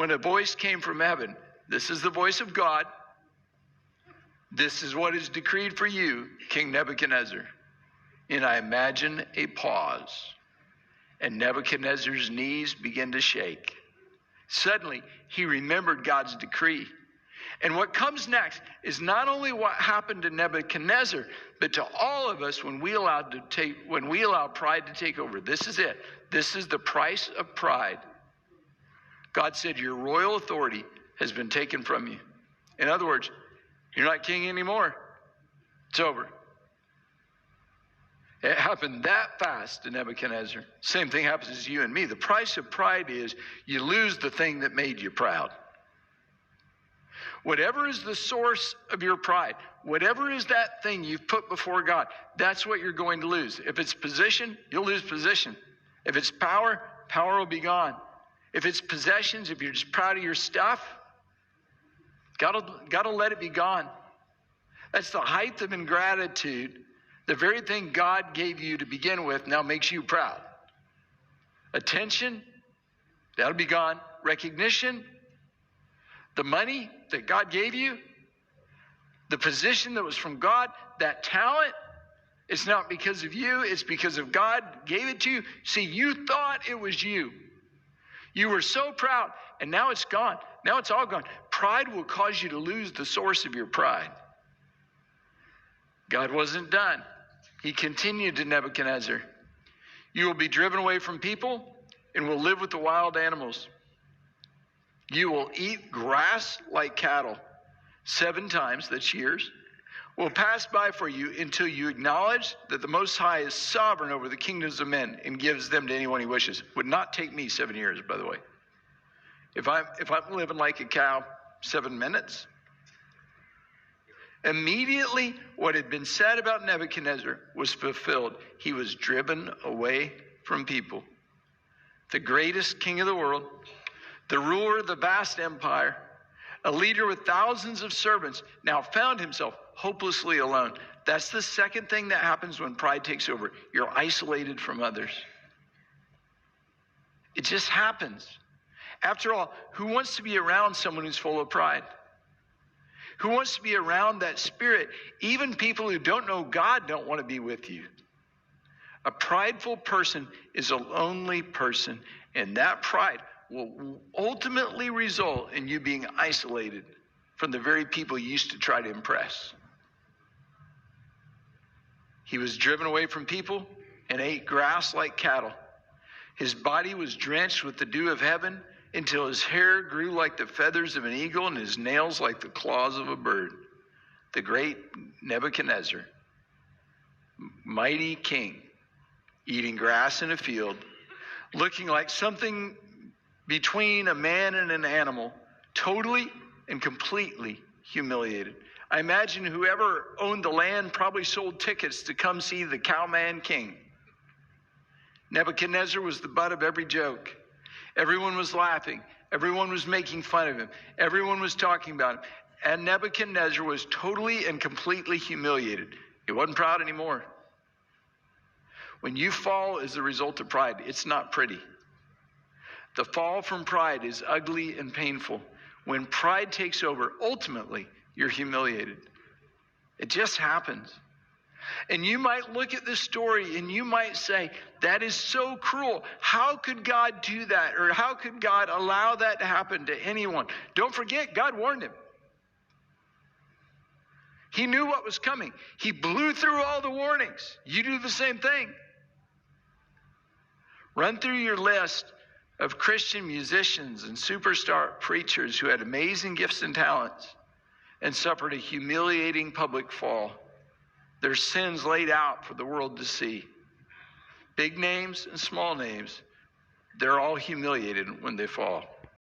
when a voice came from heaven, this is the voice of God. This is what is decreed for you, King Nebuchadnezzar. And I imagine a pause, and Nebuchadnezzar's knees began to shake. Suddenly, he remembered God's decree. And what comes next is not only what happened to Nebuchadnezzar, but to all of us when we allow pride to take over. This is it. This is the price of pride. God said, your royal authority has been taken from you. In other words, you're not king anymore. It's over. It happened that fast to Nebuchadnezzar. Same thing happens to you and me. The price of pride is you lose the thing that made you proud. Whatever is the source of your pride, whatever is that thing you've put before God, that's what you're going to lose. If it's position, you'll lose position. If it's power, power will be gone. If it's possessions, if you're just proud of your stuff, God will let it be gone. That's the height of ingratitude. The very thing God gave you to begin with now makes you proud. Attention, that'll be gone. Recognition, the money that God gave you, the position that was from God, that talent, it's not because of you, it's because of God gave it to you. See, you thought it was you. You were so proud, and now it's gone. Now it's all gone. Pride will cause you to lose the source of your pride. God wasn't done. He continued to Nebuchadnezzar. You will be driven away from people and will live with the wild animals. You will eat grass like cattle 7 times, that's years, will pass by for you until you acknowledge that the Most High is sovereign over the kingdoms of men and gives them to anyone he wishes. Would not take me 7 years, by the way. If I'm living like a cow, 7 minutes. Immediately, what had been said about Nebuchadnezzar was fulfilled. He was driven away from people. The greatest king of the world, the ruler of the vast empire, a leader with thousands of servants, now found himself hopelessly alone. That's the second thing that happens when pride takes over. You're isolated from others. It just happens. After all, who wants to be around someone who's full of pride? Who wants to be around that spirit? Even people who don't know God don't want to be with you. A prideful person is a lonely person, and that pride will ultimately result in you being isolated from the very people you used to try to impress. He was driven away from people and ate grass like cattle. His body was drenched with the dew of heaven until his hair grew like the feathers of an eagle and his nails like the claws of a bird. The great Nebuchadnezzar, mighty king, eating grass in a field, looking like something between a man and an animal, totally and completely humiliated. I imagine whoever owned the land probably sold tickets to come see the cowman king. Nebuchadnezzar was the butt of every joke. Everyone was laughing. Everyone was making fun of him. Everyone was talking about him. And Nebuchadnezzar was totally and completely humiliated. He wasn't proud anymore. When you fall as a result of pride, it's not pretty. The fall from pride is ugly and painful. When pride takes over, ultimately, you're humiliated. It just happens. And you might look at this story and you might say, that is so cruel. How could God do that? Or how could God allow that to happen to anyone? Don't forget, God warned him. He knew what was coming. He blew through all the warnings. You do the same thing. Run through your list of Christian musicians and superstar preachers who had amazing gifts and talents and suffered a humiliating public fall. Their sins laid out for the world to see. Big names and small names, they're all humiliated when they fall.